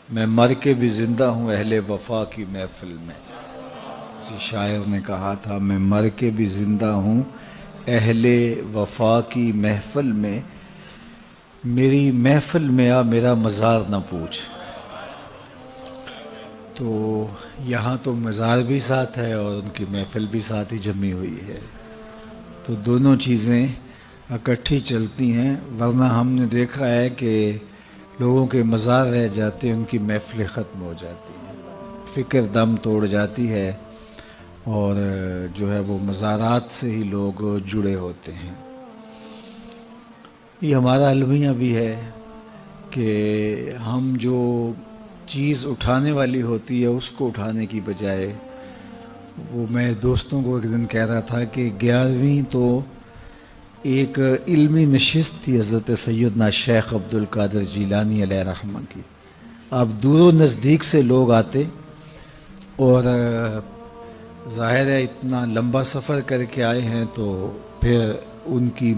میں مر کے بھی زندہ ہوں اہل وفا کی محفل میں. کسی شاعر نے کہا تھا میں مر کے بھی زندہ ہوں اہل وفا کی محفل میں، میری محفل میں آ میرا مزار نہ پوچھ. تو یہاں تو مزار بھی ساتھ ہے اور ان کی محفل بھی ساتھ ہی جمی ہوئی ہے، تو دونوں چیزیں اکٹھی چلتی ہیں. ورنہ ہم نے دیکھا ہے کہ لوگوں کے مزار رہ جاتے ہیں، ان کی محفلیں ختم ہو جاتی ہیں، فکر دم توڑ جاتی ہے اور جو ہے وہ مزارات سے ہی لوگ جڑے ہوتے ہیں. یہ ہمارا المیہ بھی ہے کہ ہم جو چیز اٹھانے والی ہوتی ہے اس کو اٹھانے کی بجائے، وہ میں دوستوں کو ایک دن کہہ رہا تھا کہ 11ویں تو ایک علمی نشست تھی حضرت سیدنا شیخ عبد القادر جیلانی علیہ رحمہ کی. اب دور و نزدیک سے لوگ آتے اور ظاہر ہے اتنا لمبا سفر کر کے آئے ہیں تو پھر ان کی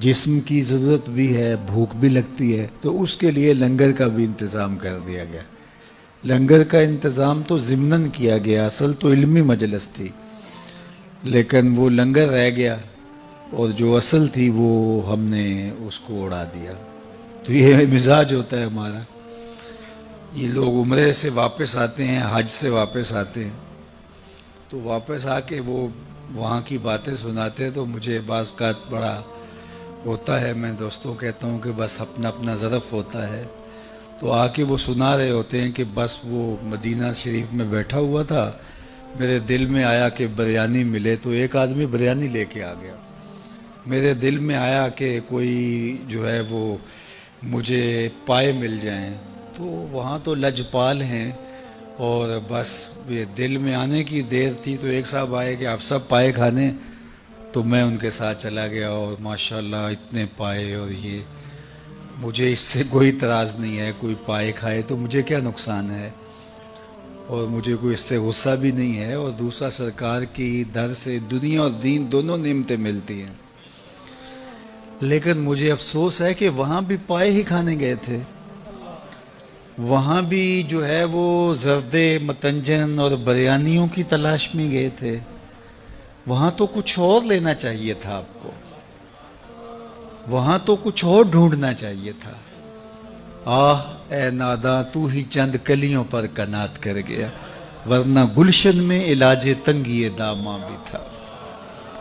جسم کی ضرورت بھی ہے، بھوک بھی لگتی ہے، تو اس کے لیے لنگر کا بھی انتظام کر دیا گیا. لنگر کا انتظام تو ضمناً کیا گیا، اصل تو علمی مجلس تھی، لیکن وہ لنگر رہ گیا اور جو اصل تھی وہ ہم نے اس کو اڑا دیا. تو یہ مزاج ہوتا ہے ہمارا. یہ لوگ عمرے سے واپس آتے ہیں، حج سے واپس آتے ہیں، تو واپس آ کے وہ وہاں کی باتیں سناتے ہیں، تو مجھے بعض کا بڑا ہوتا ہے. میں دوستوں کہتا ہوں کہ بس اپنا اپنا ظرف ہوتا ہے. تو آ کے وہ سنا رہے ہوتے ہیں کہ بس وہ مدینہ شریف میں بیٹھا ہوا تھا، میرے دل میں آیا کہ بریانی ملے، تو ایک آدمی بریانی لے کے آ گیا. میرے دل میں آیا کہ کوئی جو ہے وہ مجھے پائے مل جائیں، تو وہاں تو لجپال ہیں اور بس یہ دل میں آنے کی دیر تھی. تو ایک صاحب آئے کہ آپ سب پائے کھانے، تو میں ان کے ساتھ چلا گیا اور ماشاءاللہ اتنے پائے. اور یہ مجھے اس سے کوئی اعتراض نہیں ہے، کوئی پائے کھائے تو مجھے کیا نقصان ہے، اور مجھے کوئی اس سے غصہ بھی نہیں ہے. اور دوسرا سرکار کی در سے دنیا اور دین دونوں نعمتیں ملتی ہیں. لیکن مجھے افسوس ہے کہ وہاں بھی پائے ہی کھانے گئے تھے، وہاں بھی جو ہے وہ زردے متنجن اور بریانیوں کی تلاش میں گئے تھے. وہاں تو کچھ اور لینا چاہیے تھا آپ کو، وہاں تو کچھ اور ڈھونڈنا چاہیے تھا. آہ اے ناداں تو ہی چند کلیوں پر کنات کر گیا، ورنہ گلشن میں علاج تنگی داماں بھی تھا.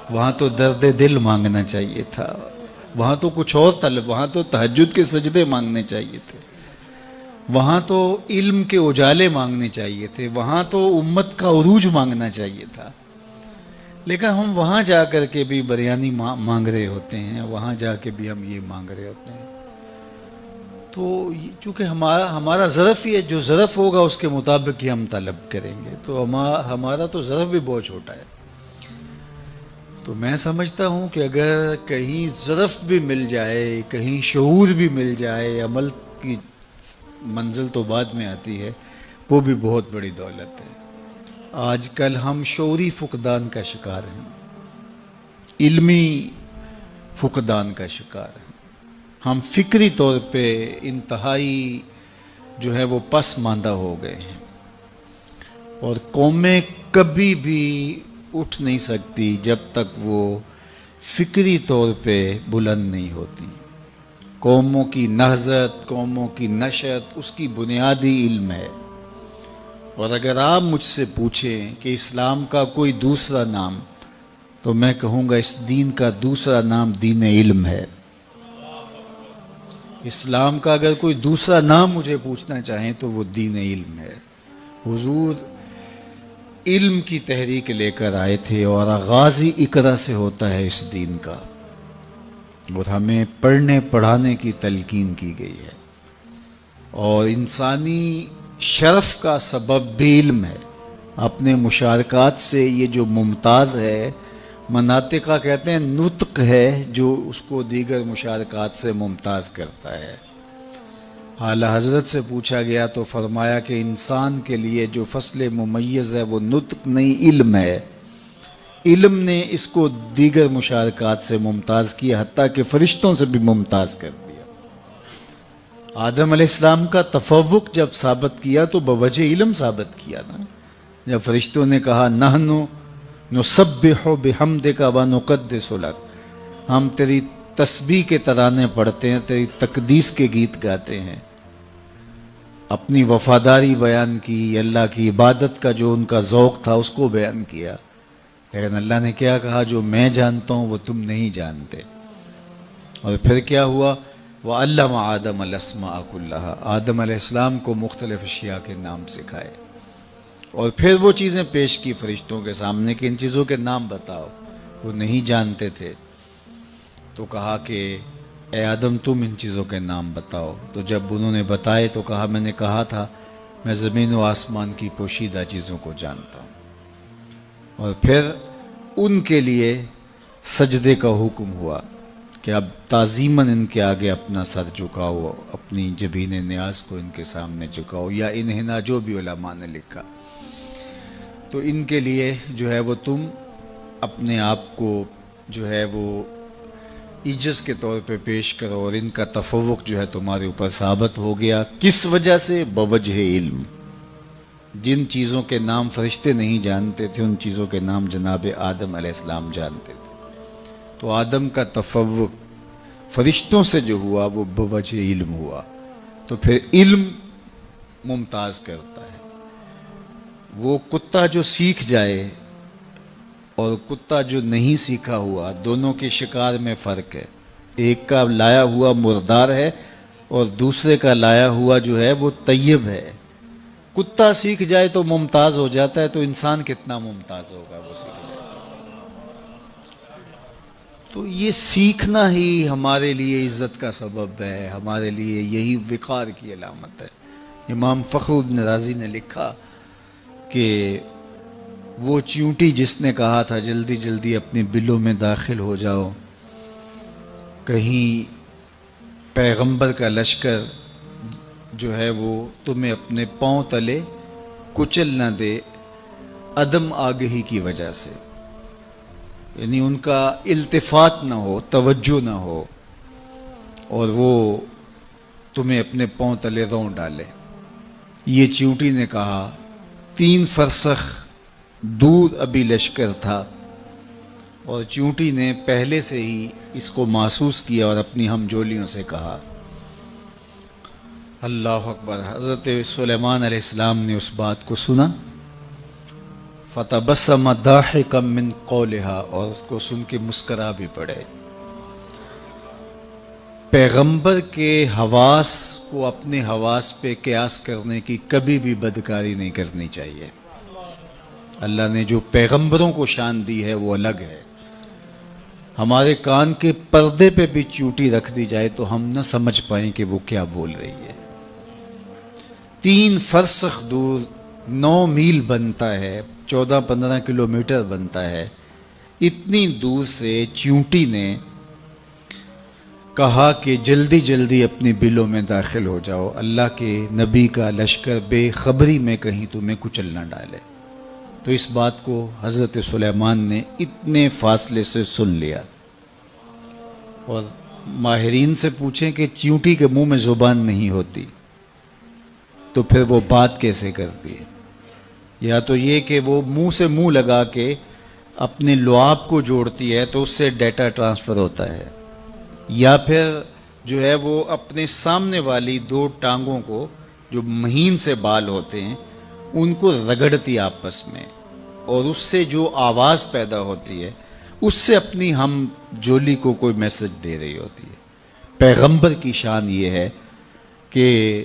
وہاں تو درد دل مانگنا چاہیے تھا، وہاں تو کچھ اور طلب، وہاں تو تہجد کے سجدے مانگنے چاہیے تھے، وہاں تو علم کے اجالے مانگنے چاہیے تھے، وہاں تو امت کا عروج مانگنا چاہیے تھا. لیکن ہم وہاں جا کر کے بھی بریانی مانگ رہے ہوتے ہیں، وہاں جا کے بھی ہم یہ مانگ رہے ہوتے ہیں. تو چونکہ ہمارا ظرف ہی ہے، جو ظرف ہوگا اس کے مطابق ہی ہم طلب کریں گے. تو ہمارا تو ظرف بھی بہت چھوٹا ہے. تو میں سمجھتا ہوں کہ اگر کہیں ظرف بھی مل جائے، کہیں شعور بھی مل جائے، عمل کی منزل تو بعد میں آتی ہے، وہ بھی بہت بڑی دولت ہے. آج کل ہم شعوری فقدان کا شکار ہیں، علمی فقدان کا شکار ہیں. ہم فکری طور پہ انتہائی جو ہے وہ پس ماندہ ہو گئے ہیں، اور قومیں کبھی بھی اٹھ نہیں سکتی جب تک وہ فکری طور پہ بلند نہیں ہوتی. قوموں کی نہضت، قوموں کی نشت، اس کی بنیادی علم ہے. اور اگر آپ مجھ سے پوچھیں کہ اسلام کا کوئی دوسرا نام، تو میں کہوں گا اس دین کا دوسرا نام دین علم ہے. اسلام کا اگر کوئی دوسرا نام مجھے پوچھنا چاہیں تو وہ دین علم ہے. حضور علم کی تحریک لے کر آئے تھے، اور آغاز ہی اقرا سے ہوتا ہے اس دین کا، اور ہمیں پڑھنے پڑھانے کی تلقین کی گئی ہے. اور انسانی شرف کا سبب بھی علم ہے. اپنے مشارکات سے یہ جو ممتاز ہے، مناطقہ کہتے ہیں نطق ہے جو اس کو دیگر مشارکات سے ممتاز کرتا ہے. اعلیٰ حضرت سے پوچھا گیا تو فرمایا کہ انسان کے لیے جو فصل ممیز ہے وہ نطق نہیں علم ہے. علم نے اس کو دیگر مشارکات سے ممتاز کیا، حتیٰ کہ فرشتوں سے بھی ممتاز کر دیا. آدم علیہ السلام کا تفوق جب ثابت کیا تو بوجہ علم ثابت کیا نا. جب فرشتوں نے کہا نحنو نسبح بحمدک ونقدس لک، ہم تیری تسبیح کے ترانے پڑھتے ہیں، تیری تقدیس کے گیت گاتے ہیں، اپنی وفاداری بیان کی، اللہ کی عبادت کا جو ان کا ذوق تھا اس کو بیان کیا. لیکن اللہ نے کیا کہا؟ جو میں جانتا ہوں وہ تم نہیں جانتے. اور پھر کیا ہوا؟ وَعَلَّمَ آدَمَ الْأَسْمَاءَ كُلَّهَا، آدم علیہ السلام کو مختلف اشیاء کے نام سکھائے. اور پھر وہ چیزیں پیش کی فرشتوں کے سامنے کہ ان چیزوں کے نام بتاؤ. وہ نہیں جانتے تھے تو کہا کہ اے آدم تم ان چیزوں کے نام بتاؤ. تو جب انہوں نے بتائے تو کہا میں نے کہا تھا میں زمین و آسمان کی پوشیدہ چیزوں کو جانتا ہوں. اور پھر ان کے لیے سجدے کا حکم ہوا کہ اب تعظیماً ان کے آگے اپنا سر جھکاؤ، اپنی جبین نیاز کو ان کے سامنے جھکاؤ، یا انہنا جو بھی علماء نے لکھا. تو ان کے لیے جو ہے وہ تم اپنے آپ کو جو ہے وہ عجز کے طور پہ پیش کرو، اور ان کا تفوق جو ہے تمہارے اوپر ثابت ہو گیا. کس وجہ سے؟ بوجہ علم. جن چیزوں کے نام فرشتے نہیں جانتے تھے ان چیزوں کے نام جناب آدم علیہ السلام جانتے تھے. تو آدم کا تفوق فرشتوں سے جو ہوا وہ بوجہ علم ہوا. تو پھر علم ممتاز کرتا ہے. وہ کتا جو سیکھ جائے اور کتا جو نہیں سیکھا ہوا، دونوں کے شکار میں فرق ہے. ایک کا لایا ہوا مردار ہے اور دوسرے کا لایا ہوا جو ہے وہ طیب ہے. کتا سیکھ جائے تو ممتاز ہو جاتا ہے، تو انسان کتنا ممتاز ہوگا وہ سیکھ جائے. تو یہ سیکھنا ہی ہمارے لیے عزت کا سبب ہے، ہمارے لیے یہی وقار کی علامت ہے. امام فخر الدین رازی نے لکھا کہ وہ چیونٹی جس نے کہا تھا جلدی جلدی اپنی بلوں میں داخل ہو جاؤ، کہیں پیغمبر کا لشکر جو ہے وہ تمہیں اپنے پاؤں تلے کچل نہ دے عدم آگہی کی وجہ سے، یعنی ان کا التفات نہ ہو، توجہ نہ ہو، اور وہ تمہیں اپنے پاؤں تلے رون ڈالے. یہ چیونٹی نے کہا. 3 فرسخ دور ابھی لشکر تھا اور چیونٹی نے پہلے سے ہی اس کو محسوس کیا اور اپنی ہم جولیوں سے کہا. اللہ اکبر. حضرت سلیمان علیہ السلام نے اس بات کو سنا. فتبسم ضاحکا من قولها، اور اس کو سن کے مسکرا بھی پڑے. پیغمبر کے حواس کو اپنے حواس پہ قیاس کرنے کی کبھی بھی بدکاری نہیں کرنی چاہیے. اللہ نے جو پیغمبروں کو شان دی ہے وہ الگ ہے. ہمارے کان کے پردے پہ بھی چیونٹی رکھ دی جائے تو ہم نہ سمجھ پائیں کہ وہ کیا بول رہی ہے. 3 فرسخ دور 9 میل بنتا ہے، 14-15 کلومیٹر بنتا ہے. اتنی دور سے چیونٹی نے کہا کہ جلدی جلدی اپنی بلوں میں داخل ہو جاؤ، اللہ کے نبی کا لشکر بے خبری میں کہیں تمہیں کچل نہ ڈالے. تو اس بات کو حضرت سلیمان نے اتنے فاصلے سے سن لیا. اور ماہرین سے پوچھیں کہ چیونٹی کے منہ میں زبان نہیں ہوتی تو پھر وہ بات کیسے کرتی ہے؟ یا تو یہ کہ وہ منہ سے منہ لگا کے اپنے لعاب کو جوڑتی ہے تو اس سے ڈیٹا ٹرانسفر ہوتا ہے، یا پھر جو ہے وہ اپنے سامنے والی 2 ٹانگوں کو جو مہین سے بال ہوتے ہیں ان کو رگڑتی آپس میں، اور اس سے جو آواز پیدا ہوتی ہے اس سے اپنی ہم جولی کو کوئی میسج دے رہی ہوتی ہے. پیغمبر کی شان یہ ہے کہ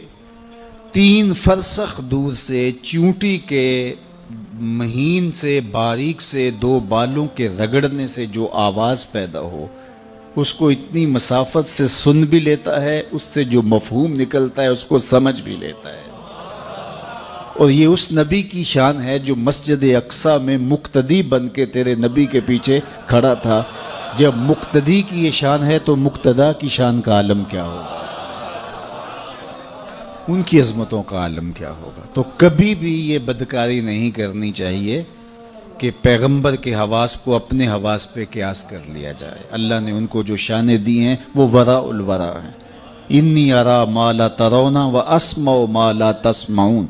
3 فرسخ دور سے چیونٹی کے مہین سے باریک سے 2 بالوں کے رگڑنے سے جو آواز پیدا ہو اس کو اتنی مسافت سے سن بھی لیتا ہے، اس سے جو مفہوم نکلتا ہے اس کو سمجھ بھی لیتا ہے. اور یہ اس نبی کی شان ہے جو مسجد اقصیٰ میں مقتدی بن کے تیرے نبی کے پیچھے کھڑا تھا. جب مقتدی کی یہ شان ہے تو مقتدا کی شان کا عالم کیا ہوگا، ان کی عظمتوں کا عالم کیا ہوگا. تو کبھی بھی یہ بدکاری نہیں کرنی چاہیے کہ پیغمبر کے حواس کو اپنے حواس پہ قیاس کر لیا جائے. اللہ نے ان کو جو شانیں دی ہیں وہ وراء الورا ہیں. انی ارا ما لا ترونا و اسمع ما لا تسمعون،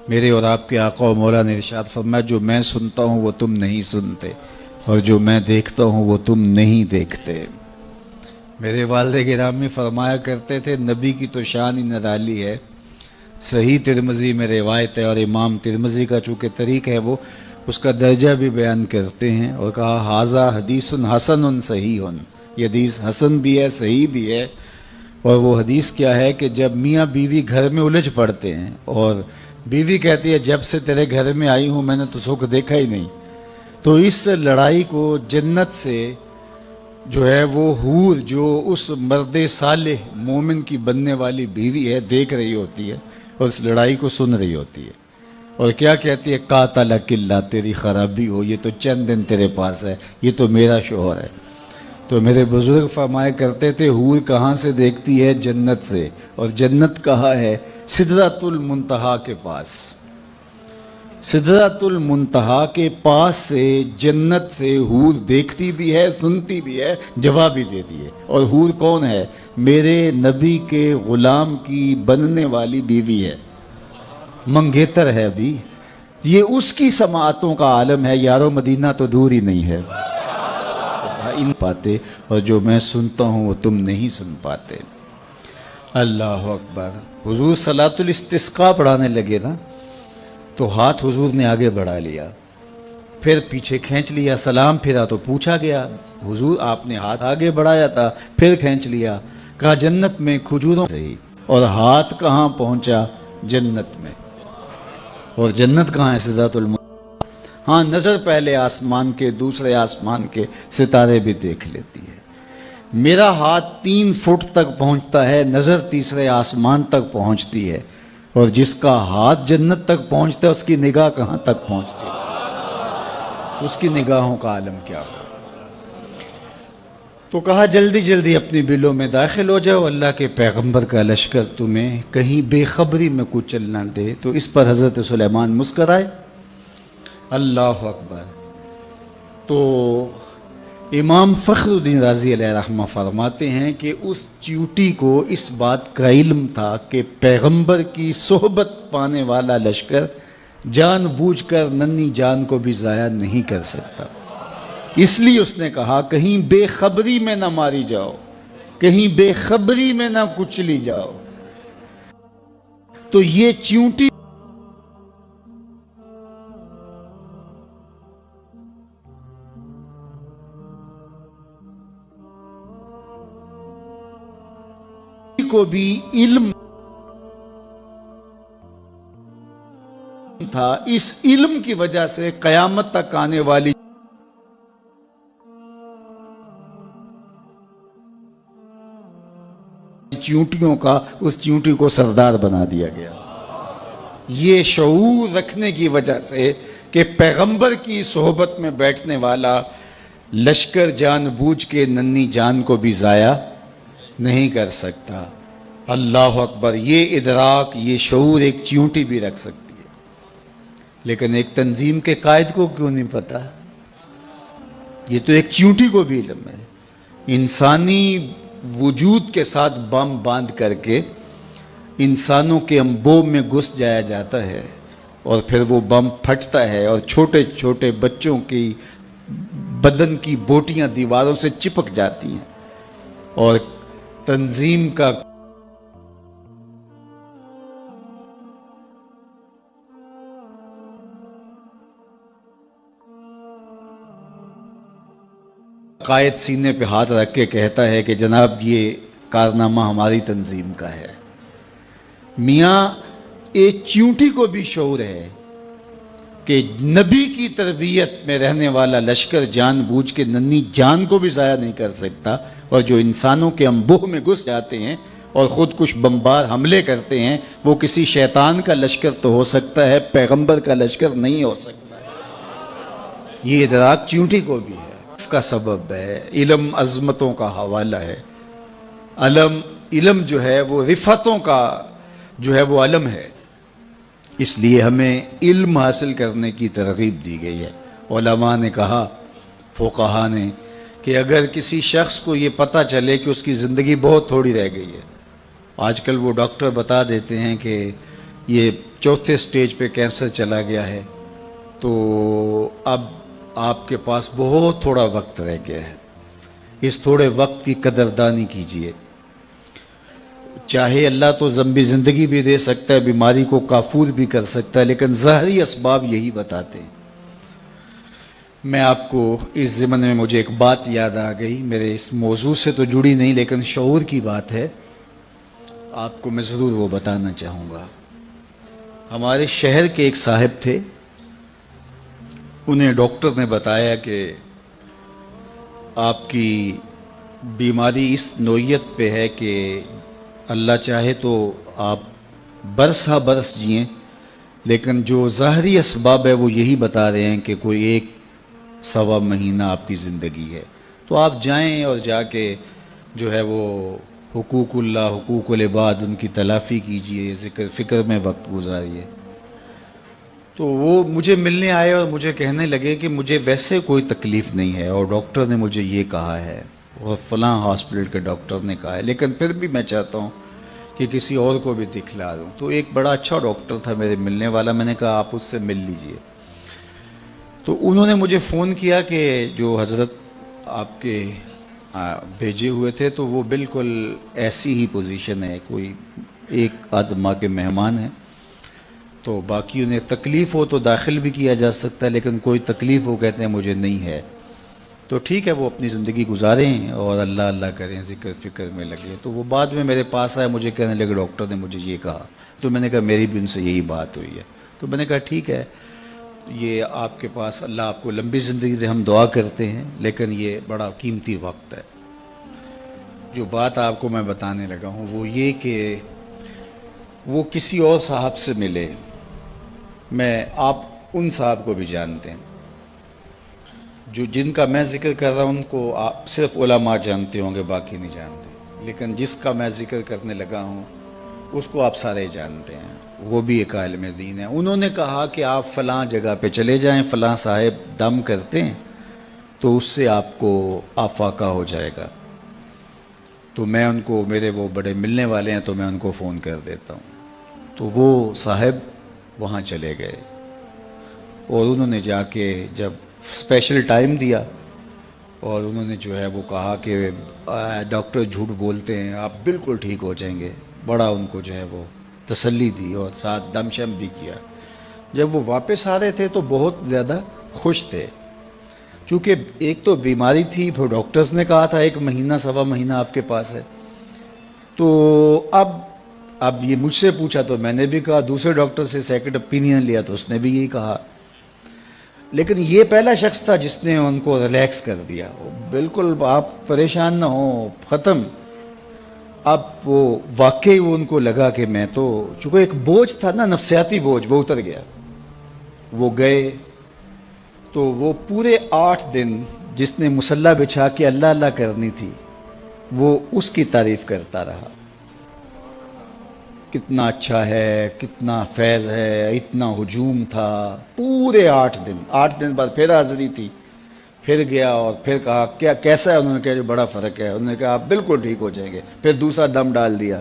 میرے اور آپ کے آقا و مولا نے ارشاد فرمایا جو میں سنتا ہوں وہ تم نہیں سنتے، اور جو میں دیکھتا ہوں وہ تم نہیں دیکھتے۔ میرے والد گرامی فرمایا کرتے تھے نبی کی تو شان ہی نرالی ہے۔ صحیح ترمذی میں روایت ہے، اور امام ترمذی کا چونکہ طریق ہے وہ اس کا درجہ بھی بیان کرتے ہیں، اور کہا ھذا حدیث حسن صحیح، یہ حدیث حسن بھی ہے صحیح بھی ہے۔ اور وہ حدیث کیا ہے کہ جب میاں بیوی گھر میں الجھ پڑتے ہیں اور بیوی کہتی ہے جب سے تیرے گھر میں آئی ہوں میں نے تو سکھ دیکھا ہی نہیں، تو اس لڑائی کو جنت سے جو ہے وہ حور جو اس مرد صالح مومن کی بننے والی بیوی ہے دیکھ رہی ہوتی ہے اور اس لڑائی کو سن رہی ہوتی ہے، اور کیا کہتی ہے قاتلک اللہ، تیری خرابی ہو، یہ تو چند دن تیرے پاس ہے، یہ تو میرا شوہر ہے۔ تو میرے بزرگ فرمایا کرتے تھے حور کہاں سے دیکھتی ہے؟ جنت سے، اور جنت کہاں ہے؟ سدرۃ المنتہا کے پاس۔ سدرۃ المنتہا کے پاس سے جنت سے حور دیکھتی بھی ہے، سنتی بھی ہے، جواب بھی دیتی ہے۔ اور حور کون ہے؟ میرے نبی کے غلام کی بننے والی بیوی ہے، منگیتر ہے ابھی، یہ اس کی سماعتوں کا عالم ہے۔ یارو مدینہ تو دور ہی نہیں ہے ان پاتے، اور جو میں سنتا ہوں وہ تم نہیں سن پاتے۔ اللہ اکبر۔ حضور صلاۃ الاستسقاء پڑھانے لگے نا تو ہاتھ حضور نے آگے بڑھا لیا، پھر پیچھے کھینچ لیا، سلام پھرا تو پوچھا گیا حضور آپ نے ہاتھ آگے بڑھایا تھا پھر کھینچ لیا، کہا جنت میں کھجوروں سے ہی، اور ہاتھ کہاں پہنچا؟ جنت میں۔ اور جنت کہاں ہے؟ سدرۃ المنتہا۔ ہاں نظر پہلے آسمان کے دوسرے آسمان کے ستارے بھی دیکھ لیتی ہے۔ میرا ہاتھ 3 فٹ تک پہنچتا ہے، نظر تیسرے آسمان تک پہنچتی ہے، اور جس کا ہاتھ جنت تک پہنچتا ہے اس کی نگاہ کہاں تک پہنچتی ہے؟ اس کی نگاہوں کا عالم کیا ہو؟ تو کہا جلدی جلدی اپنی بلوں میں داخل ہو جاؤ، اللہ کے پیغمبر کا لشکر تمہیں کہیں بے خبری میں کچھ چلنا دے۔ تو اس پر حضرت سلیمان مسکرائے۔ اللہ اکبر۔ تو امام فخر الدین رازی علیہ رحمہ فرماتے ہیں کہ اس چیوٹی کو اس بات کا علم تھا کہ پیغمبر کی صحبت پانے والا لشکر جان بوجھ کر ننھی جان کو بھی ضائع نہیں کر سکتا، اس لیے اس نے کہا کہیں بے خبری میں نہ ماری جاؤ، کہیں بے خبری میں نہ کچلی جاؤ۔ تو یہ چیونٹی کو بھی علم تھا، اس علم کی وجہ سے قیامت تک آنے والی چیونٹیوں کا اس چیونٹی کو سردار بنا دیا گیا۔ یہ شعور رکھنے کی وجہ سے کہ پیغمبر کی صحبت میں بیٹھنے والا لشکر جان بوجھ کے ننھی جان کو بھی ضائع نہیں کر سکتا۔ اللہ اکبر۔ یہ ادراک، یہ شعور ایک چیونٹی بھی رکھ سکتی ہے، لیکن ایک تنظیم کے قائد کو کیوں نہیں پتا؟ یہ تو ایک چیونٹی کو بھی علم ہے۔ انسانی وجود کے ساتھ بم باندھ کر کے انسانوں کے انبوب میں گھس جایا جاتا ہے، اور پھر وہ بم پھٹتا ہے اور چھوٹے چھوٹے بچوں کی بدن کی بوٹیاں دیواروں سے چپک جاتی ہیں، اور تنظیم کا قائد سینے پہ ہاتھ رکھ کے کہتا ہے کہ جناب یہ کارنامہ ہماری تنظیم کا ہے۔ میاں ایک چیونٹی کو بھی شعور ہے کہ نبی کی تربیت میں رہنے والا لشکر جان بوجھ کے ننھی جان کو بھی ضائع نہیں کر سکتا، اور جو انسانوں کے انبوہ میں گھس جاتے ہیں اور خود کچھ بمبار حملے کرتے ہیں وہ کسی شیطان کا لشکر تو ہو سکتا ہے، پیغمبر کا لشکر نہیں ہو سکتا۔ یہ ادراک چیونٹی کو بھی ہے، کا سبب ہے، علم عظمتوں کا حوالہ ہے۔ علم جو ہے وہ رفتوں کا جو ہے وہ علم ہے، اس لیے ہمیں علم حاصل کرنے کی ترغیب دی گئی ہے۔ علماء نے کہا، فقہا نے، کہ اگر کسی شخص کو یہ پتہ چلے کہ اس کی زندگی بہت تھوڑی رہ گئی ہے آج کل وہ ڈاکٹر بتا دیتے ہیں کہ یہ 4تھے سٹیج پہ کینسر چلا گیا ہے، تو اب آپ کے پاس بہت تھوڑا وقت رہ گیا ہے، اس تھوڑے وقت کی قدردانی کیجیے۔ چاہے اللہ تو لمبی زندگی بھی دے سکتا ہے، بیماری کو کافور بھی کر سکتا ہے، لیکن ظاہری اسباب یہی بتاتے ہیں۔ میں آپ کو اس ضمن میں مجھے ایک بات یاد آ گئی، میرے اس موضوع سے تو جڑی نہیں لیکن شعور کی بات ہے، آپ کو میں ضرور وہ بتانا چاہوں گا۔ ہمارے شہر کے ایک صاحب تھے، انہیں ڈاکٹر نے بتایا کہ آپ کی بیماری اس نوعیت پہ ہے کہ اللہ چاہے تو آپ برس ہا برس جئیں، لیکن جو ظاہری اسباب ہے وہ یہی بتا رہے ہیں کہ کوئی 1-1.25 مہینہ آپ کی زندگی ہے، تو آپ جائیں اور جا کے جو ہے وہ حقوق اللہ، حقوق العباد، ان کی تلافی کیجئے، ذکر فکر میں وقت گزاریے۔ تو وہ مجھے ملنے آئے اور مجھے کہنے لگے کہ مجھے ویسے کوئی تکلیف نہیں ہے، اور ڈاکٹر نے مجھے یہ کہا ہے اور فلاں ہاسپٹل کے ڈاکٹر نے کہا ہے، لیکن پھر بھی میں چاہتا ہوں کہ کسی اور کو بھی دکھلا دوں۔ تو ایک بڑا اچھا ڈاکٹر تھا میرے ملنے والا، میں نے کہا آپ اس سے مل لیجئے۔ تو انہوں نے مجھے فون کیا کہ جو حضرت آپ کے بھیجے ہوئے تھے تو وہ بالکل ایسی ہی پوزیشن ہے، کوئی 1-8 ماہ کے مہمان ہیں، تو باقی انہیں تکلیف ہو تو داخل بھی کیا جا سکتا ہے، لیکن کوئی تکلیف وہ کہتے ہیں مجھے نہیں ہے، تو ٹھیک ہے وہ اپنی زندگی گزاریں اور اللہ اللہ کریں، ذکر فکر میں لگے۔ تو وہ بعد میں میرے پاس آئے، مجھے کہنے لگے ڈاکٹر نے مجھے یہ کہا، تو میں نے کہا میری بھی ان سے یہی بات ہوئی ہے۔ تو میں نے کہا ٹھیک ہے، یہ آپ کے پاس اللہ آپ کو لمبی زندگی دے، ہم دعا کرتے ہیں، لیکن یہ بڑا قیمتی وقت ہے۔ جو بات آپ کو میں بتانے لگا ہوں وہ یہ کہ وہ کسی اور صاحب سے ملے، آپ ان صاحب کو بھی جانتے ہیں، جو جن کا میں ذکر کر رہا ہوں ان کو آپ صرف علماء جانتے ہوں گے، باقی نہیں جانتے، لیکن جس کا میں ذکر کرنے لگا ہوں اس کو آپ سارے جانتے ہیں، وہ بھی ایک عالم دین ہے۔ انہوں نے کہا کہ آپ فلاں جگہ پہ چلے جائیں، فلاں صاحب دم کرتے ہیں تو اس سے آپ کو آفاقہ ہو جائے گا۔ تو میں ان کو، میرے وہ بڑے ملنے والے ہیں تو میں ان کو فون کر دیتا ہوں۔ تو وہ صاحب وہاں چلے گئے اور انہوں نے جا کے جب اسپیشل ٹائم دیا اور انہوں نے جو ہے وہ کہا کہ ڈاکٹر جھوٹ بولتے ہیں، آپ بالکل ٹھیک ہو جائیں گے، بڑا ان کو جو ہے وہ تسلی دی اور ساتھ دم شم بھی کیا۔ جب وہ واپس آ رہے تھے تو بہت زیادہ خوش تھے، چونکہ ایک تو بیماری تھی، پھر ڈاکٹرز نے کہا تھا 1 مہینہ 1.25 مہینہ آپ کے پاس ہے، تو اب یہ مجھ سے پوچھا تو میں نے بھی کہا، دوسرے ڈاکٹر سے سیکنڈ اوپینین لیا تو اس نے بھی یہی کہا، لیکن یہ پہلا شخص تھا جس نے ان کو ریلیکس کر دیا، بالکل آپ پریشان نہ ہوں، ختم۔ اب وہ واقعی وہ ان کو لگا کہ میں تو، چونکہ ایک بوجھ تھا نا، نفسیاتی بوجھ، وہ اتر گیا۔ وہ گئے تو وہ پورے 8 دن جس نے مصلی بچھا کے اللہ اللہ کرنی تھی وہ اس کی تعریف کرتا رہا، کتنا اچھا ہے، کتنا فیض ہے، اتنا ہجوم تھا، پورے 8 دن۔ 8 دن بعد پھر حاضری تھی، پھر گیا اور پھر کہا کیا کیسا ہے، انہوں نے کہا جو بڑا فرق ہے، انہوں نے کہا آپ بالکل ٹھیک ہو جائیں گے، پھر دوسرا دم ڈال دیا۔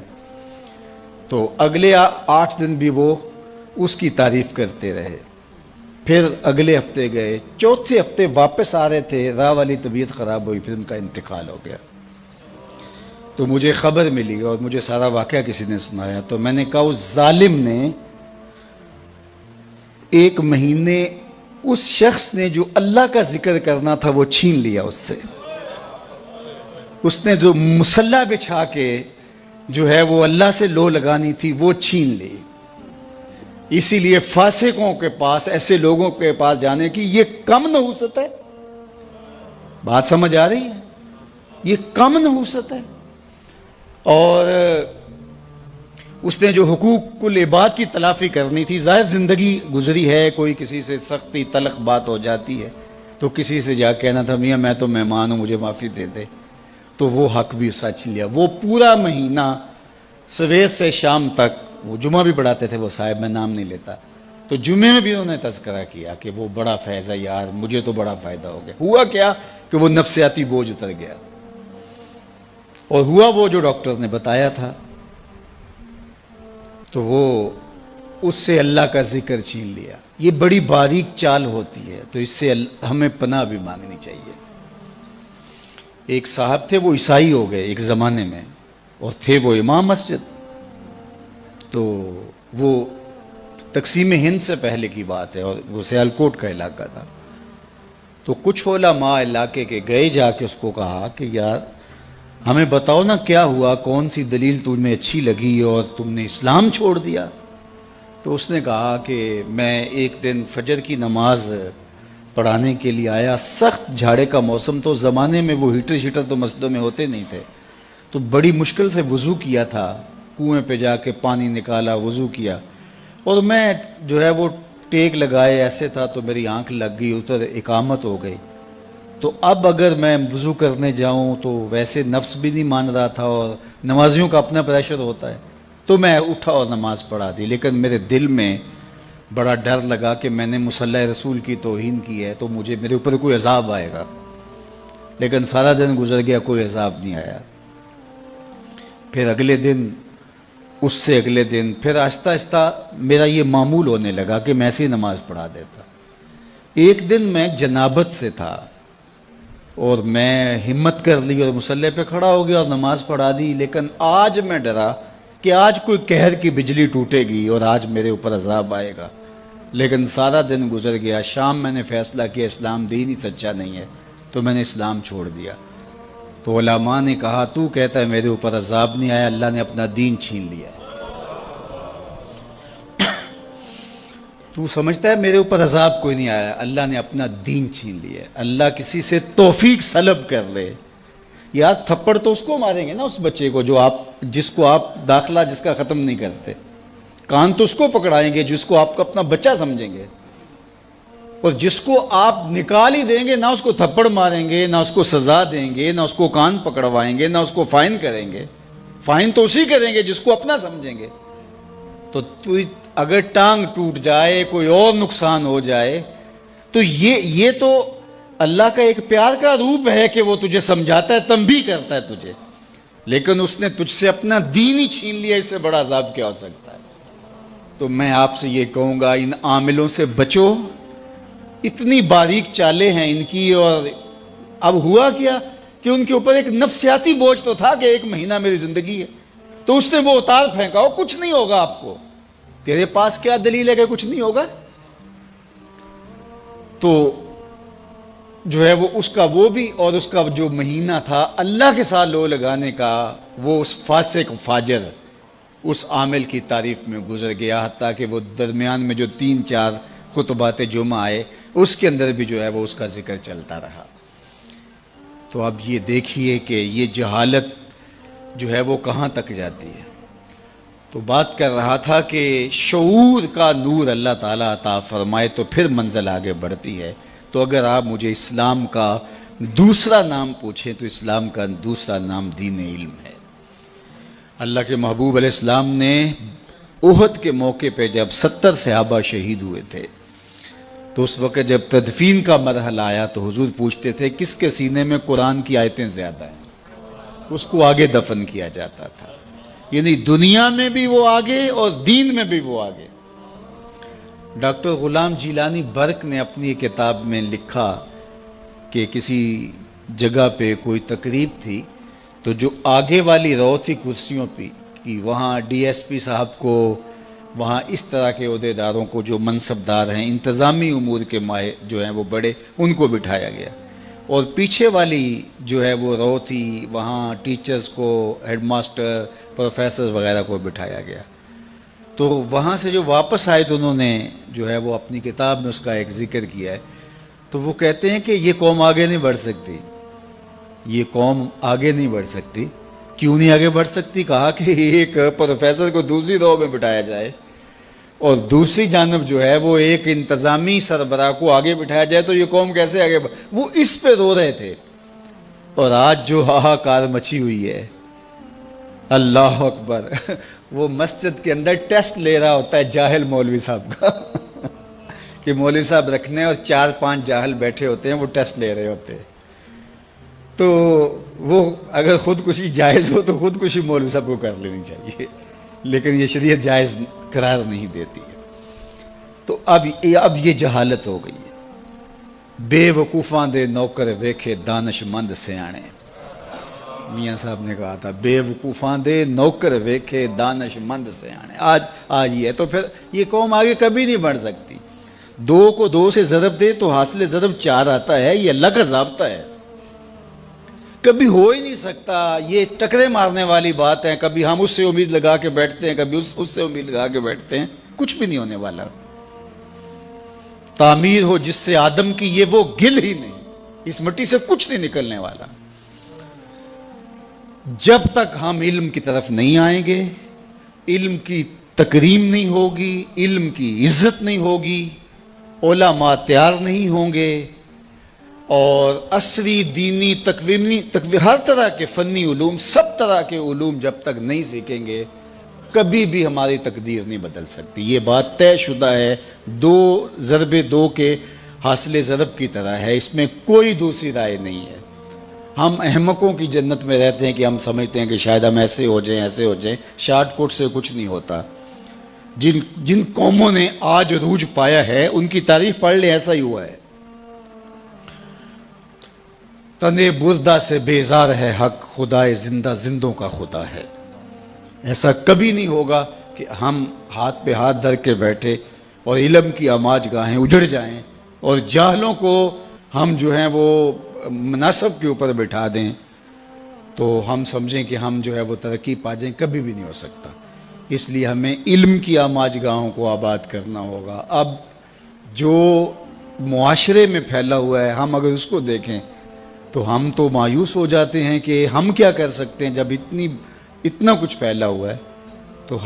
تو اگلے 8 دن بھی وہ اس کی تعریف کرتے رہے۔ پھر اگلے ہفتے گئے، چوتھے ہفتے واپس آ رہے تھے، راہ والی طبیعت خراب ہوئی، پھر ان کا انتقال ہو گیا۔ تو مجھے خبر ملی اور مجھے سارا واقعہ کسی نے سنایا، تو میں نے کہا اس ظالم نے 1 مہینے اس شخص نے جو اللہ کا ذکر کرنا تھا وہ چھین لیا اس سے، اس نے جو مصلی بچھا کے جو ہے وہ اللہ سے لو لگانی تھی وہ چھین لی۔ اسی لیے فاسقوں کے پاس، ایسے لوگوں کے پاس جانے کی یہ کم نحوست ہے، بات سمجھ آ رہی ہے، یہ کم نحوست ہے۔ اور اس نے جو حقوق العباد کی تلافی کرنی تھی، ظاہر زندگی گزری ہے، کوئی کسی سے سختی تلخ بات ہو جاتی ہے تو کسی سے جا کہنا تھا میاں میں تو مہمان ہوں مجھے معافی دے دے، تو وہ حق بھی سچ لیا۔ وہ پورا مہینہ صبح سے شام تک، وہ جمعہ بھی پڑھاتے تھے وہ صاحب، میں نام نہیں لیتا، تو جمعے میں بھی انہوں نے تذکرہ کیا کہ وہ بڑا فیض ہے یار، مجھے تو بڑا فائدہ ہو گیا۔ ہوا کیا کہ وہ نفسیاتی بوجھ اتر گیا، اور ہوا وہ جو ڈاکٹر نے بتایا تھا تو وہ اس سے اللہ کا ذکر چھین لیا. یہ بڑی باریک چال ہوتی ہے، تو اس سے ہمیں پناہ بھی مانگنی چاہیے. ایک صاحب تھے، وہ عیسائی ہو گئے ایک زمانے میں، اور تھے وہ امام مسجد. تو وہ تقسیم ہند سے پہلے کی بات ہے، اور وہ سیالکوٹ کا علاقہ تھا. تو کچھ علماء علاقے کے گئے، جا کے اس کو کہا کہ یار ہمیں بتاؤ نا کیا ہوا، کون سی دلیل تمہیں اچھی لگی اور تم نے اسلام چھوڑ دیا. تو اس نے کہا کہ میں ایک دن فجر کی نماز پڑھانے کے لیے آیا، سخت جھاڑے کا موسم، تو زمانے میں وہ ہیٹر شیٹر تو مسجدوں میں ہوتے نہیں تھے، تو بڑی مشکل سے وضو کیا تھا، کنویں پہ جا کے پانی نکالا، وضو کیا، اور میں جو ہے وہ ٹیک لگائے ایسے تھا، تو میری آنکھ لگ گئی، ادھر اقامت ہو گئی. تو اب اگر میں وضو کرنے جاؤں تو ویسے نفس بھی نہیں مان رہا تھا، اور نمازیوں کا اپنا پریشر ہوتا ہے، تو میں اٹھا اور نماز پڑھا دی. لیکن میرے دل میں بڑا ڈر لگا کہ میں نے مصلی رسول کی توہین کی ہے، تو میرے اوپر کوئی عذاب آئے گا. لیکن سارا دن گزر گیا، کوئی عذاب نہیں آیا. پھر اگلے دن، اس سے اگلے دن، پھر آہستہ آہستہ میرا یہ معمول ہونے لگا کہ میں ایسی نماز پڑھا دیتا. ایک دن میں جنابت سے تھا، اور میں ہمت کر لی اور مصلی پہ کھڑا ہو گیا اور نماز پڑھا دی. لیکن آج میں ڈرا کہ آج کوئی قہر کی بجلی ٹوٹے گی اور آج میرے اوپر عذاب آئے گا. لیکن سارا دن گزر گیا. شام میں نے فیصلہ کیا اسلام دین ہی سچا نہیں ہے، تو میں نے اسلام چھوڑ دیا. تو علماء نے کہا تو کہتا ہے میرے اوپر عذاب نہیں آیا، اللہ نے اپنا دین چھین لیا. تو سمجھتا ہے میرے اوپر عذاب کوئی نہیں آیا، اللہ نے اپنا دین چھین لیا. اللہ کسی سے توفیق سلب کر لے، یار تھپڑ تو اس کو ماریں گے نا، اس بچے کو جس کو آپ داخلہ جس کا ختم نہیں کرتے. کان تو اس کو پکڑائیں گے جس کو آپ کا اپنا بچہ سمجھیں گے، اور جس کو آپ نکال ہی دیں گے، نہ اس کو تھپڑ ماریں گے، نہ اس کو سزا دیں گے، نہ اس کو کان پکڑوائیں گے، نہ اس کو فائن کریں گے. فائن تو اسی کریں گے جس کو اپنا سمجھیں گے. تو اگر ٹانگ ٹوٹ جائے، کوئی اور نقصان ہو جائے، تو یہ تو اللہ کا ایک پیار کا روپ ہے کہ وہ تجھے سمجھاتا ہے، تنبیہ کرتا ہے تجھے. لیکن اس نے تجھ سے اپنا دین ہی چھین لیا، اس سے بڑا عذاب کیا ہو سکتا ہے. تو میں آپ سے یہ کہوں گا، ان عاملوں سے بچو. اتنی باریک چالیں ہیں ان کی. اور اب ہوا کیا کہ ان کے اوپر ایک نفسیاتی بوجھ تو تھا کہ 1 مہینہ میری زندگی ہے، تو اس نے وہ اتار پھینکا، ہو کچھ نہیں ہوگا آپ کو. تیرے پاس کیا دلیل ہے کہ کچھ نہیں ہوگا؟ تو جو ہے وہ اس کا وہ بھی، اور اس کا جو مہینہ تھا اللہ کے ساتھ لو لگانے کا، وہ اس فاسق فاجر اس عامل کی تعریف میں گزر گیا. حتیٰ کہ وہ درمیان میں جو 3-4 خطبات جمعہ آئے، اس کے اندر بھی جو ہے وہ اس کا ذکر چلتا رہا. تو اب یہ دیکھیے کہ یہ جہالت جو ہے وہ کہاں تک جاتی ہے. تو بات کر رہا تھا کہ شعور کا نور اللہ تعالیٰ عطا فرمائے تو پھر منزل آگے بڑھتی ہے. تو اگر آپ مجھے اسلام کا دوسرا نام پوچھیں تو اسلام کا دوسرا نام دین علم ہے. اللہ کے محبوب علیہ السلام نے احد کے موقع پہ جب 70 صحابہ شہید ہوئے تھے، تو اس وقت جب تدفین کا مرحلہ آیا تو حضور پوچھتے تھے کس کے سینے میں قرآن کی آیتیں زیادہ ہیں، اس کو آگے دفن کیا جاتا تھا. یعنی دنیا میں بھی وہ آگے اور دین میں بھی وہ آگے. ڈاکٹر غلام جیلانی برق نے اپنی کتاب میں لکھا کہ کسی جگہ پہ کوئی تقریب تھی، تو جو آگے والی رو تھی کرسیوں پہ کہ وہاں ڈی ایس پی صاحب کو، وہاں اس طرح کے عہدیداروں کو جو منصبدار ہیں، انتظامی امور کے ماہر جو ہیں وہ بڑے، ان کو بٹھایا گیا. اور پیچھے والی جو ہے وہ رو تھی، وہاں ٹیچرز کو، ہیڈ ماسٹر، پروفیسر وغیرہ کو بٹھایا گیا. تو وہاں سے جو واپس آئے تو انہوں نے جو ہے وہ اپنی کتاب میں اس کا ایک ذکر کیا ہے. تو وہ کہتے ہیں کہ یہ قوم آگے نہیں بڑھ سکتی، یہ قوم آگے نہیں بڑھ سکتی. کیوں نہیں آگے بڑھ سکتی؟ کہا کہ ایک پروفیسر کو دوسری رو میں بٹھایا جائے اور دوسری جانب جو ہے وہ ایک انتظامی سربراہ کو آگے بٹھایا جائے تو یہ قوم کیسے آگے وہ اس پہ رو رہے تھے. اور آج جو ہاہاکار مچی ہوئی ہے، اللہ اکبر، وہ مسجد کے اندر ٹیسٹ لے رہا ہوتا ہے جاہل مولوی صاحب کا کہ مولوی صاحب رکھنے اور 4-5 جاہل بیٹھے ہوتے ہیں، وہ ٹیسٹ لے رہے ہوتے ہیں. تو وہ اگر خودکشی جائز ہو تو خودکشی مولوی صاحب کو کر لینی چاہیے. لیکن یہ شریعت جائز قرار نہیں دیتی ہے. تو اب یہ جہالت ہو گئی ہے. بے وقوفاں دے نوکر ویکھے دانش مند سیانے. میاں صاحب نے کہا تھا بے وقوفاں دے نوکر ویکھے دانش مند سیانے. آج یہ ہے. تو پھر یہ قوم آگے کبھی نہیں بڑھ سکتی. 2 کو 2 سے ضرب دے تو حاصل ضرب 4 آتا ہے. یہ اللہ کا ضابطہ ہے, کبھی ہو ہی نہیں سکتا. یہ ٹکرے مارنے والی بات ہے. کبھی ہم اس سے امید لگا کے بیٹھتے ہیں, کبھی اس سے امید لگا کے بیٹھتے ہیں. کچھ بھی نہیں ہونے والا. تعمیر ہو جس سے آدم کی, یہ وہ گل ہی نہیں. اس مٹی سے کچھ نہیں نکلنے والا. جب تک ہم علم کی طرف نہیں آئیں گے, علم کی تکریم نہیں ہوگی, علم کی عزت نہیں ہوگی, علماء تیار نہیں ہوں گے, اور عصری دینی تکوینی ہر طرح کے فنی علوم, سب طرح کے علوم جب تک نہیں سیکھیں گے, کبھی بھی ہماری تقدیر نہیں بدل سکتی. یہ بات طے شدہ ہے. 2 ضرب 2 کے حاصل ضرب کی طرح ہے. اس میں کوئی دوسری رائے نہیں ہے. ہم احمقوں کی جنت میں رہتے ہیں کہ ہم سمجھتے ہیں کہ شاید ہم ایسے ہو جائیں, ایسے ہو جائیں. شارٹ کٹ سے کچھ نہیں ہوتا. جن قوموں نے آج عروج پایا ہے ان کی تاریخ پڑھ لیں, ایسا ہی ہوا ہے. تنے بردہ سے بیزار ہے حق, خدائے زندہ زندوں کا خدا ہے. ایسا کبھی نہیں ہوگا کہ ہم ہاتھ پہ ہاتھ دھر کے بیٹھے اور علم کی آماج گاہیں اجڑ جائیں اور جاہلوں کو ہم جو ہیں وہ مناصب کے اوپر بٹھا دیں تو ہم سمجھیں کہ ہم جو ہے وہ ترقی پا جائیں. کبھی بھی نہیں ہو سکتا. اس لیے ہمیں علم کی آماج گاہوں کو آباد کرنا ہوگا. اب جو معاشرے میں پھیلا ہوا ہے, ہم اگر اس کو دیکھیں تو ہم تو مایوس ہو جاتے ہیں کہ ہم کیا کر سکتے ہیں. جب اتنا کچھ پھیلا ہوا ہے تو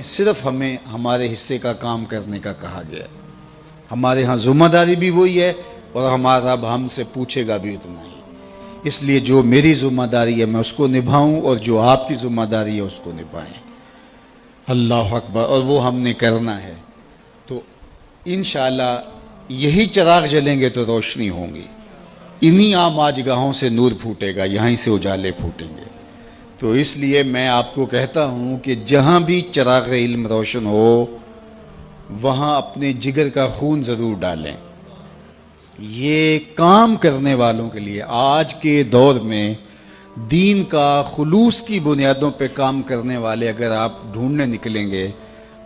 صرف ہمیں ہمارے حصے کا کام کرنے کا کہا گیا ہے. ہمارے ہاں ذمہ داری بھی وہی ہے اور ہمارا رب ہم سے پوچھے گا بھی اتنا ہی. اس لیے جو میری ذمہ داری ہے میں اس کو نبھاؤں, اور جو آپ کی ذمہ داری ہے اس کو نبھائیں. اللہ اکبر. اور وہ ہم نے کرنا ہے. تو انشاءاللہ یہی چراغ جلیں گے تو روشنی ہوں گی. انہی عام آج گاہوں سے نور پھوٹے گا, یہیں سے اجالے پھوٹیں گے. تو اس لیے میں آپ کو کہتا ہوں کہ جہاں بھی چراغ علم روشن ہو وہاں اپنے جگر کا خون ضرور ڈالیں. یہ کام کرنے والوں کے لیے آج کے دور میں دین کا خلوص کی بنیادوں پہ کام کرنے والے اگر آپ ڈھونڈنے نکلیں گے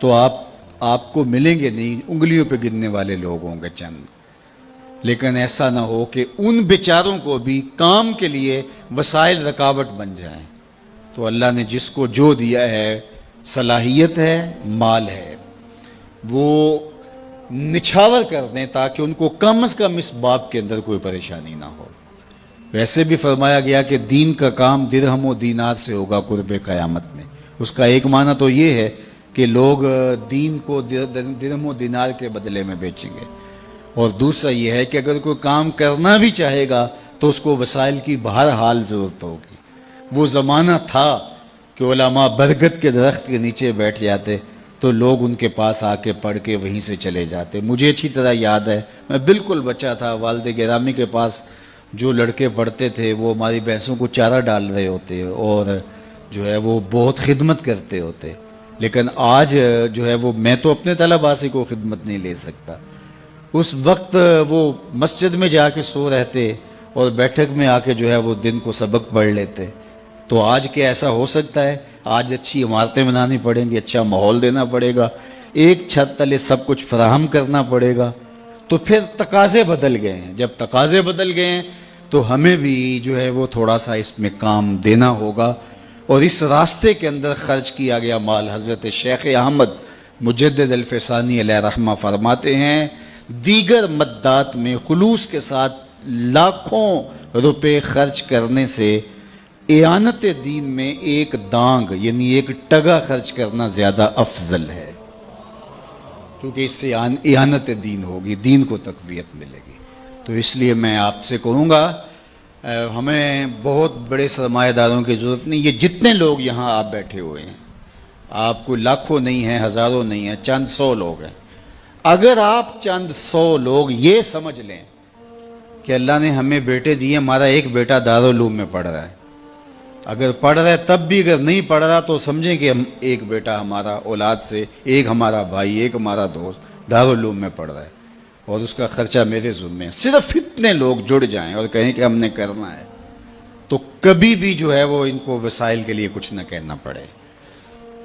تو آپ کو ملیں گے نہیں, انگلیوں پہ گننے والے لوگ ہوں گے چند. لیکن ایسا نہ ہو کہ ان بیچاروں کو بھی کام کے لیے وسائل رکاوٹ بن جائیں. تو اللہ نے جس کو جو دیا ہے, صلاحیت ہے, مال ہے, وہ نچھاور کر دیں تاکہ ان کو کم از کم اس باب کے اندر کوئی پریشانی نہ ہو. ویسے بھی فرمایا گیا کہ دین کا کام درہم و دینار سے ہوگا قرب قیامت میں. اس کا ایک معنی تو یہ ہے کہ لوگ دین کو درہم و دینار کے بدلے میں بیچیں گے, اور دوسرا یہ ہے کہ اگر کوئی کام کرنا بھی چاہے گا تو اس کو وسائل کی بہرحال ضرورت ہوگی. وہ زمانہ تھا کہ علماء برگد کے درخت کے نیچے بیٹھ جاتے تو لوگ ان کے پاس آ کے پڑھ کے وہیں سے چلے جاتے. مجھے اچھی طرح یاد ہے, میں بالکل بچہ تھا, والد گرامی کے پاس جو لڑکے پڑھتے تھے وہ ہماری بھینسوں کو چارہ ڈال رہے ہوتے اور جو ہے وہ بہت خدمت کرتے ہوتے. لیکن آج جو ہے وہ میں تو اپنے طلباء سے کوئی خدمت نہیں لے سکتا. اس وقت وہ مسجد میں جا کے سو رہتے اور بیٹھک میں آ کے جو ہے وہ دن کو سبق پڑھ لیتے. تو آج کیا ایسا ہو سکتا ہے؟ آج اچھی عمارتیں بنانی پڑیں گی, اچھا ماحول دینا پڑے گا, ایک چھت تلے سب کچھ فراہم کرنا پڑے گا. تو پھر تقاضے بدل گئے ہیں. جب تقاضے بدل گئے ہیں تو ہمیں بھی جو ہے وہ تھوڑا سا اس میں کام دینا ہوگا, اور اس راستے کے اندر خرچ کیا گیا مال. حضرت شیخ احمد مجدد الفسانی علیہ رحمہ فرماتے ہیں دیگر مدات میں خلوص کے ساتھ لاکھوں روپے خرچ کرنے سے اعانت دین میں ایک دانگ یعنی ایک ٹگا خرچ کرنا زیادہ افضل ہے, کیونکہ اس سے اعانت دین ہوگی, دین کو تقویت ملے گی. تو اس لیے میں آپ سے کہوں گا ہمیں بہت بڑے سرمایہ داروں کی ضرورت نہیں. یہ جتنے لوگ یہاں آپ بیٹھے ہوئے ہیں, آپ کو لاکھوں نہیں ہیں, ہزاروں نہیں ہیں, چند 100 لوگ ہیں. اگر آپ چند 100 لوگ یہ سمجھ لیں کہ اللہ نے ہمیں بیٹے دیے, ہمارا ایک بیٹا دارالعلوم میں پڑھ رہا ہے, اگر پڑھ رہا ہے تب بھی، اگر نہیں پڑھ رہا تو سمجھیں کہ ہم ایک بیٹا ہمارا اولاد سے، ایک ہمارا بھائی، ایک ہمارا دوست دارالعلوم میں پڑھ رہا ہے اور اس کا خرچہ میرے ذمہ ہے. صرف اتنے لوگ جڑ جائیں اور کہیں کہ ہم نے کرنا ہے تو کبھی بھی جو ہے وہ ان کو وسائل کے لیے کچھ نہ کہنا پڑے.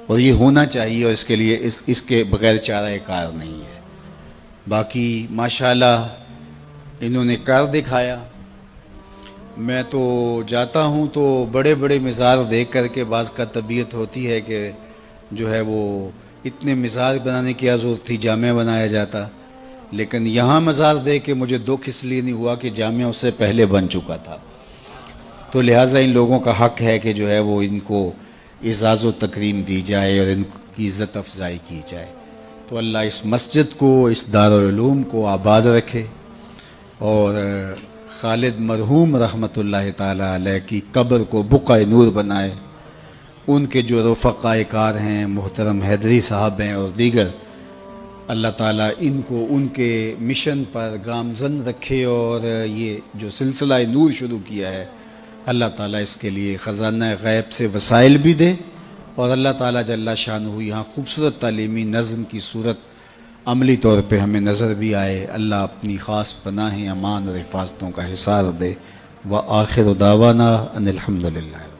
اور یہ ہونا چاہیے، اور اس کے لیے اس کے بغیر چارہ کار نہیں ہے. باقی ماشاءاللہ انہوں نے کر دکھایا. میں تو جاتا ہوں تو بڑے بڑے مزار دیکھ کر کے بعض کا طبیعت ہوتی ہے کہ جو ہے وہ اتنے مزار بنانے کی ضرورت تھی، جامعہ بنایا جاتا. لیکن یہاں مزار دیکھ کے مجھے دکھ اس لیے نہیں ہوا کہ جامعہ اس سے پہلے بن چکا تھا. تو لہٰذا ان لوگوں کا حق ہے کہ جو ہے وہ ان کو اعزاز و تکریم دی جائے اور ان کی عزت افزائی کی جائے. تو اللہ اس مسجد کو، اس دارالعلوم کو آباد رکھے اور خالد مرحوم رحمۃ اللہ تعالیٰ علیہ کی قبر کو بقعہ نور بنائے. ان کے جو رفقائے کار ہیں، محترم حیدری صاحب ہیں اور دیگر، اللہ تعالیٰ ان کو ان کے مشن پر گامزن رکھے اور یہ جو سلسلہ نور شروع کیا ہے اللہ تعالیٰ اس کے لیے خزانہ غیب سے وسائل بھی دے اور اللہ تعالیٰ جل شانہ یہاں خوبصورت تعلیمی نظم کی صورت عملی طور پہ ہمیں نظر بھی آئے. اللہ اپنی خاص پناہ امان اور حفاظتوں کا حصار دے. وآخر دعوانا ان الحمدللہ.